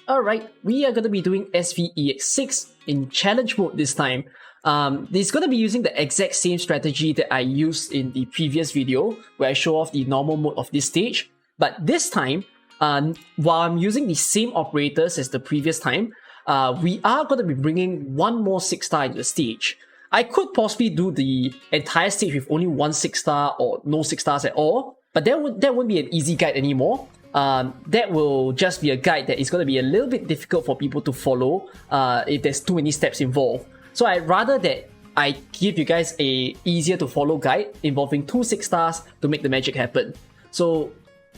Alright, we are going to be doing SV-EX-6 in challenge mode this time. This is going to be using the exact same strategy that I used in the previous video where I show off the normal mode of this stage. But this time, while I'm using the same operators as the previous time, we are going to be bringing one more 6-star into the stage. I could possibly do the entire stage with only one 6-star or no 6-stars at all, but that won't be an easy guide anymore. That will just be a guide that is going to be a little bit difficult for people to follow if there's too many steps involved. So I'd rather that I give you guys a easier to follow guide involving two 6-stars to make the magic happen. So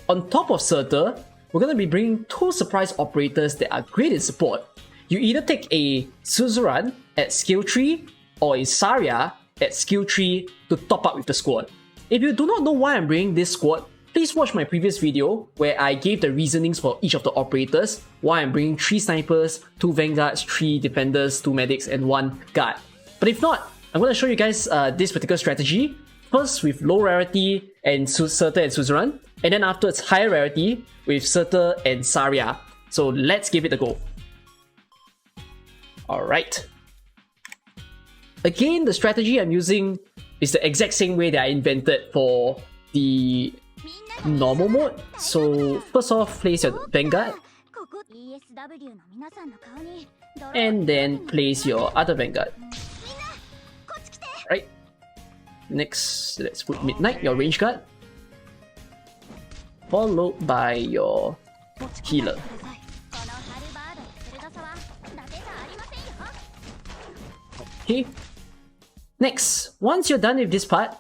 on top of Surtr, we're going to be bringing two surprise operators that are great in support. You either take a Suzuran at skill 3 or a Saria at skill 3 to top up with the squad. If you do not know why I'm bringing this squad, please watch my previous video where I gave the reasonings for each of the operators, why I'm bringing 3 snipers, 2 vanguards, 3 defenders, 2 medics, and 1 guard. But if not, I'm going to show you guys this particular strategy. First with low rarity and Surtr and Suzuran, and then afterwards high rarity with Surtr and Saria. So let's give it a go. Alright. Again, the strategy I'm using is the exact same way that I invented for the normal mode. So first off, place your vanguard and then place your other vanguard. Right. Next, let's put midnight, your range guard, followed by your healer. Okay. Next, once you're done with this part,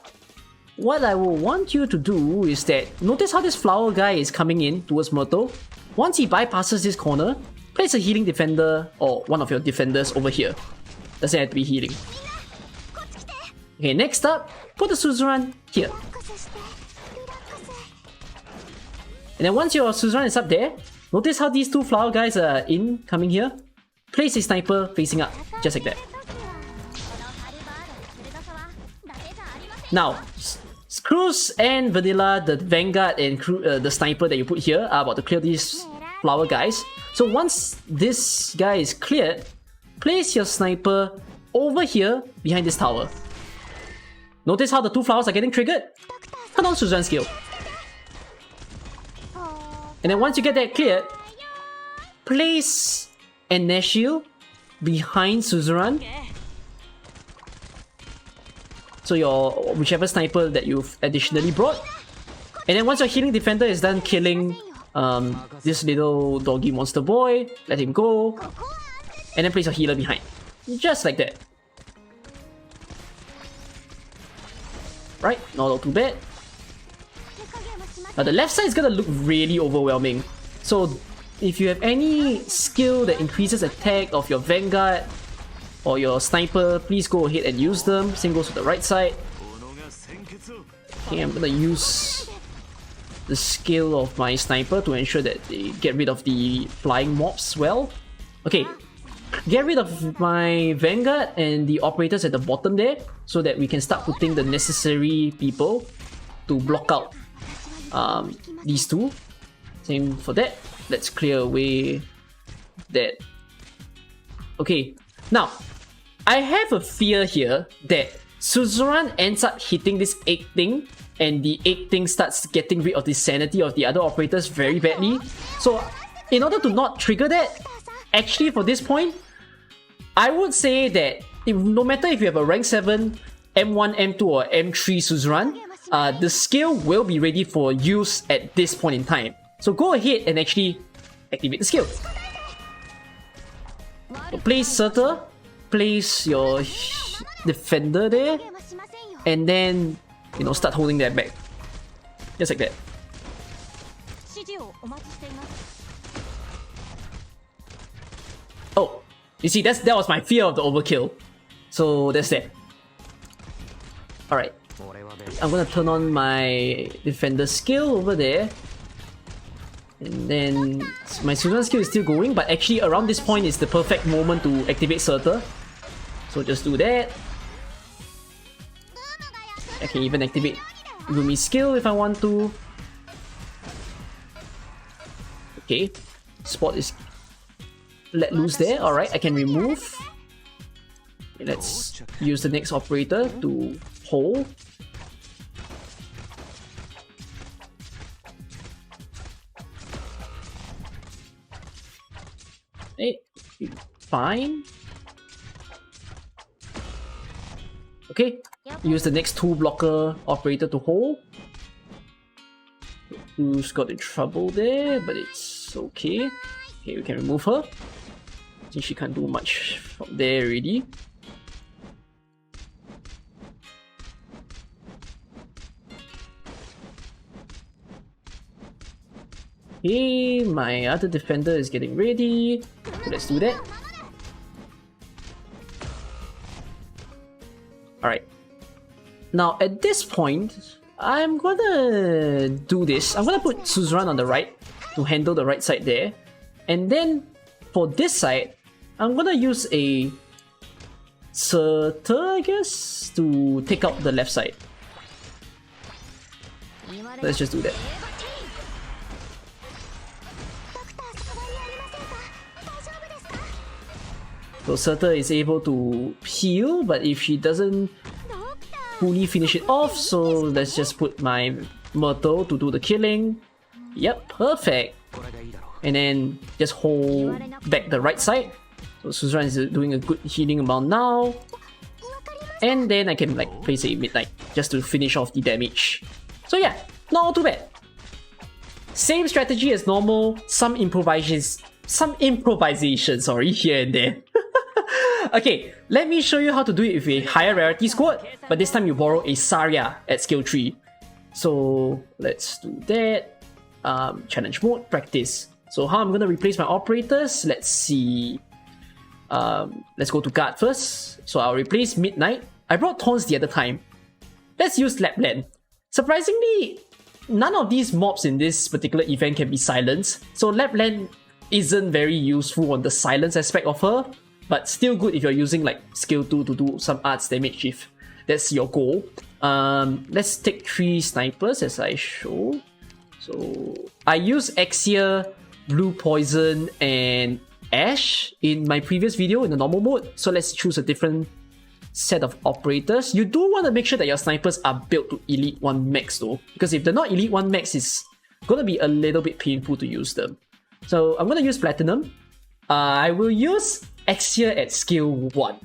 what I will want you to do is that, notice how this flower guy is coming in towards Myrtle. Once he bypasses this corner, place a healing defender or one of your defenders over here. Doesn't have to be healing. Okay, next up, put the Suzuran here. And then once your Suzuran is up there, notice how these two flower guys are coming here. Place a sniper facing up, just like that. Now, Cruz and Vanilla, the Vanguard and the Sniper that you put here are about to clear these flower guys. So once this guy is cleared, place your Sniper over here behind this tower. Notice how the two flowers are getting triggered? Turn on Suzuran's skill. And then once you get that cleared, place a Nest Shield behind Suzuran. So your whichever sniper that you've additionally brought. And then once your healing defender is done killing this little doggy monster boy, let him go. And then place your healer behind. Just like that. Right, not all too bad. Now the left side is gonna look really overwhelming. So if you have any skill that increases attack of your Vanguard or your Sniper, please go ahead and use them. Same goes to the right side. Okay, I'm gonna use the skill of my Sniper to ensure that they get rid of the flying mobs well. Okay, get rid of my Vanguard and the operators at the bottom there so that we can start putting the necessary people to block out these two. Same for that. Let's clear away that. Okay, now I have a fear here that Suzuran ends up hitting this egg thing and the egg thing starts getting rid of the sanity of the other operators very badly. So in order to not trigger that, actually for this point, I would say that no matter if you have a rank 7, M1, M2 or M3 Suzuran, the skill will be ready for use at this point in time. So go ahead and actually activate the skill. So place Surtr, place your defender there, and then, you know, start holding that back. Just like that. Oh, you see, that was my fear of the overkill. So that's that. Alright. I'm gonna turn on my defender skill over there. And then my Suzuran skill is still going, but actually around this point is the perfect moment to activate Surtr. So just do that. I can even activate Rumi's skill if I want to. Okay, spot is let loose there. Alright, I can remove. Let's use the next operator to hold. Hey, fine. Okay, use the next 2 blocker operator to hold. Who's got in trouble there, but it's okay. Okay, we can remove her. I think she can't do much from there already. Okay, my other defender is getting ready. So let's do that. Alright. Now at this point, I'm gonna do this. I'm gonna put Suzuran on the right to handle the right side there. And then for this side, I'm gonna use a Surtr, I guess, to take out the left side. Let's just do that. So Surtr is able to heal, but if she doesn't fully finish it off, so let's just put my Myrtle to do the killing. Yep, perfect. And then just hold back the right side. So Suzuran is doing a good healing amount now. And then I can like place a Midnight just to finish off the damage. So yeah, not too bad. Same strategy as normal, some improvisation, sorry, here and there. Okay, let me show you how to do it with a higher rarity squad, but this time you borrow a Saria at skill 3. So let's do that. Challenge mode, practice. So how I'm gonna replace my operators, let's see. Let's go to guard first. So I'll replace Midnight. I brought Taunts the other time. Let's use Lapland. Surprisingly, none of these mobs in this particular event can be silenced, so Lapland isn't very useful on the silence aspect of her, but still good if you're using like skill 2 to do some arts damage if that's your goal. Let's take 3 snipers as I show. So I use Exia, Blue Poison, and Ash in my previous video in the normal mode, so let's choose a different set of operators. You do want to make sure that your snipers are built to Elite 1 max though, because if they're not Elite 1 max, it's gonna be a little bit painful to use them. So I'm gonna use Platinum. I will use Exia at skill 1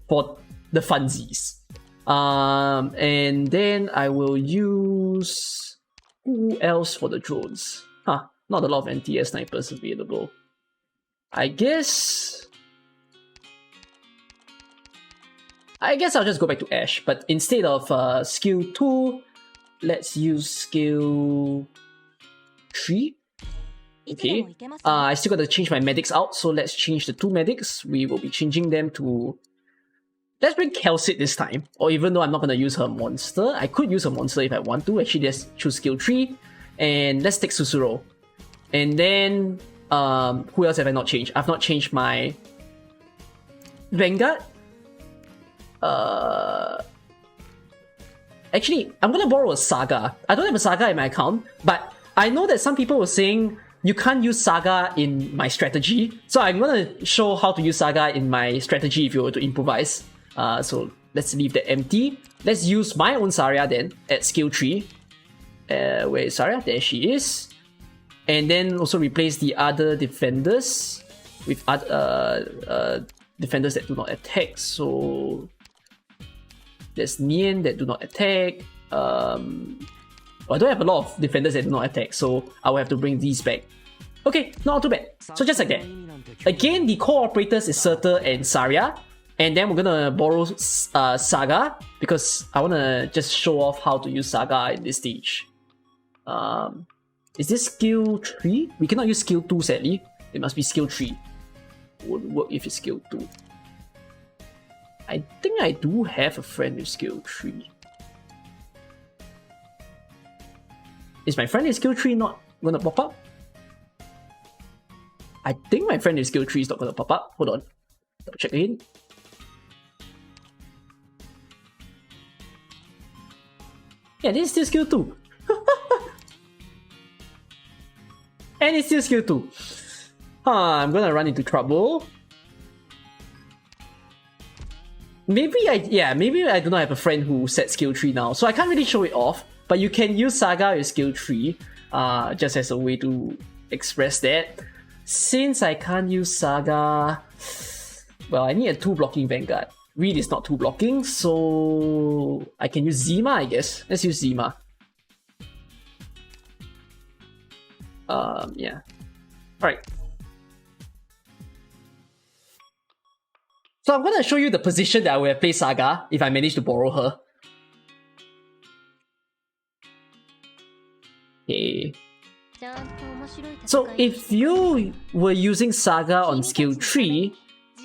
for the funsies. And then I will use... who else for the drones? Huh, not a lot of NTS snipers available. I guess I'll just go back to Ash, but instead of skill 2, let's use skill 3. Okay, I still got to change my medics out, so let's change the 2 medics. We will be changing them to... let's bring Kelsit this time, or even though I'm not going to use her monster, I could use her monster if I want to. Actually, let's choose skill 3, and let's take Susuro. And then, who else have I not changed? I've not changed my Vanguard. Actually, I'm going to borrow a Saga. I don't have a Saga in my account, but I know that some people were saying you can't use Saga in my strategy, so I'm gonna show how to use Saga in my strategy if you were to improvise. So let's leave that empty. Let's use my own Saria then at skill 3. Where is Saria? There she is. And then also replace the other defenders with other defenders that do not attack. So there's Nian that do not attack. I don't have a lot of defenders that do not attack, so I will have to bring these back. Okay, not too bad. So just like that. Again, the core operators is Surtr and Saria, and then we're gonna borrow Saga, because I wanna just show off how to use Saga in this stage. Is this skill 3? We cannot use skill 2 sadly. It must be skill 3. Won't work if it's skill 2. I think I do have a friend with skill 3. Is my friend in skill 3 not gonna pop up? I think my friend in skill 3 is not gonna pop up. Hold on. Double check again. Yeah, this is still skill 2. And it's still skill 2. I'm gonna run into trouble. Maybe I do not have a friend who set skill tree now, so I can't really show it off. But you can use Saga with skill tree, just as a way to express that. Since I can't use Saga, well, I need a 2 blocking Vanguard. Reed is not 2 blocking, so I can use Zima, I guess. Let's use Zima. Yeah. Alright. So I'm gonna show you the position that I would have played Saga if I managed to borrow her. Okay. So if you were using Saga on skill 3,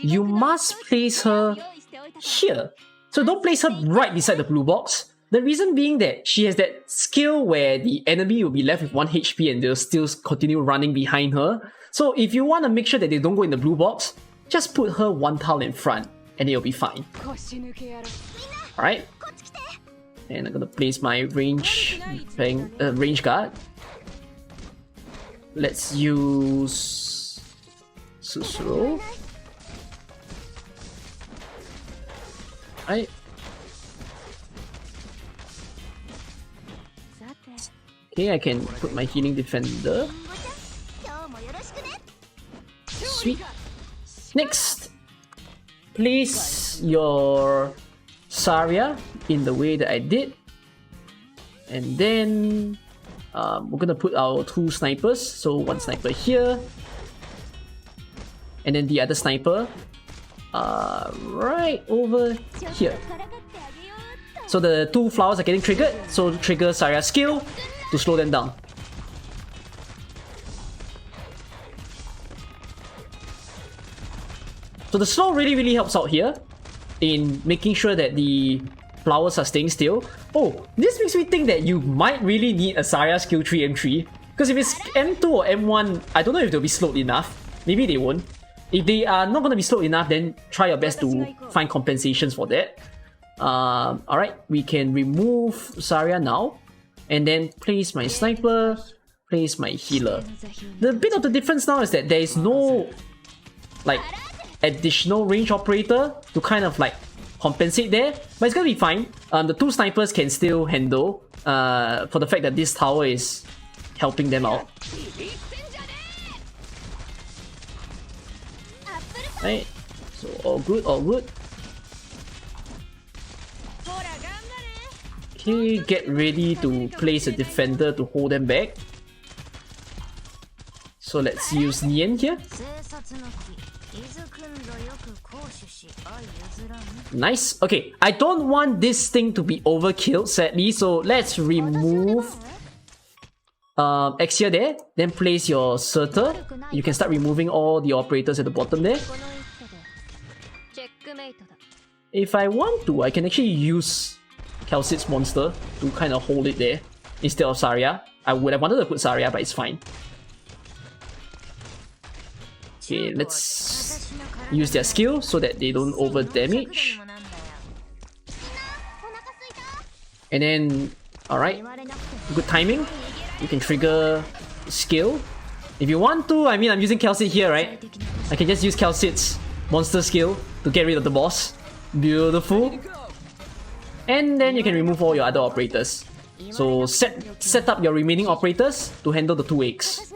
you must place her here. So don't place her right beside the blue box. The reason being that she has that skill where the enemy will be left with 1 HP and they'll still continue running behind her. So if you want to make sure that they don't go in the blue box, just put her 1 tile in front and it'll be fine. Alright. And I'm gonna place my range guard. Let's use Suzuran. Right. Okay, I can put my healing defender. Sweet. Next, place your Saria in the way that I did. And then we're gonna put our 2 snipers. So 1 sniper here. And then the other sniper right over here. So the 2 flowers are getting triggered. So trigger Saria's skill to slow them down. So the slow really helps out here in making sure that the flowers are staying still. Oh, this makes me think that you might really need a Saria skill 3 M3. Because if it's M2 or M1, I don't know if they'll be slowed enough. Maybe they won't. If they are not going to be slowed enough, then try your best to find compensations for that. Alright, we can remove Saria now. And then place my sniper, place my healer. The bit of the difference now is that there is no like additional range operator to kind of like compensate there, but it's gonna be fine. The 2 snipers can still handle for the fact that this tower is helping them out. Right, so all good, all good. Okay, get ready to place a defender to hold them back. So let's use Nian here. Nice. Okay, I don't want this thing to be overkilled, sadly, so let's remove Exia there, then place your Surtr. You can start removing all the operators at the bottom there. If I want to, I can actually use Calcit's monster to kind of hold it there instead of Saria. I would have wanted to put Saria, but it's fine. Okay, let's use their skill so that they don't over damage. And then, alright, good timing. You can trigger skill. If you want to, I mean, I'm using Calcit here, right? I can just use Calcit's monster skill to get rid of the boss. Beautiful. And then you can remove all your other operators. So set up your remaining operators to handle the 2 eggs.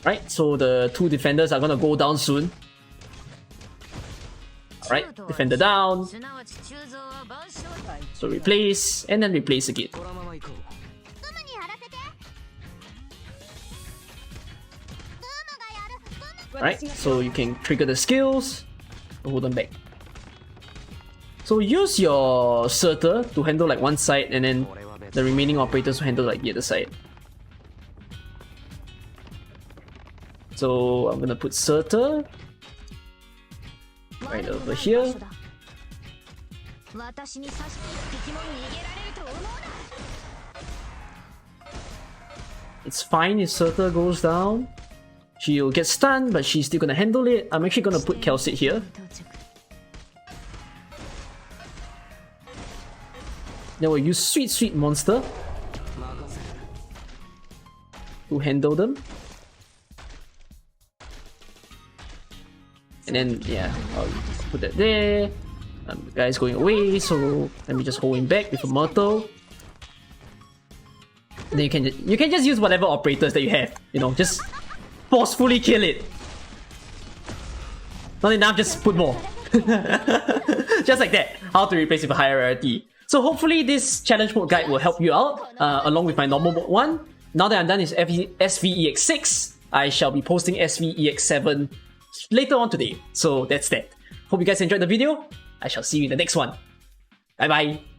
Right, so the 2 defenders are gonna go down soon. Alright, defender down. So replace, and then replace again. Right, so you can trigger the skills to hold them back. So use your Surtr to handle like one side, and then the remaining operators will handle like the other side. So I'm gonna put Surtr right over here. It's fine if Surtr goes down. She'll get stunned, but she's still gonna handle it. I'm actually gonna put Calcit here. Then we'll use Sweet Monster to handle them. And then, yeah, I'll put that there. The guy's going away, so let me just hold him back with a mortal. And then you can just use whatever operators that you have, you know, just forcefully kill it. Not enough, just put more. Just like that, how to replace with a higher rarity. So hopefully this challenge mode guide will help you out, along with my normal mode one. Now that I'm done with SV-EX-6, I shall be posting SV-EX-7 later on today. So that's that. Hope you guys enjoyed the video. I shall see you in the next one. Bye bye.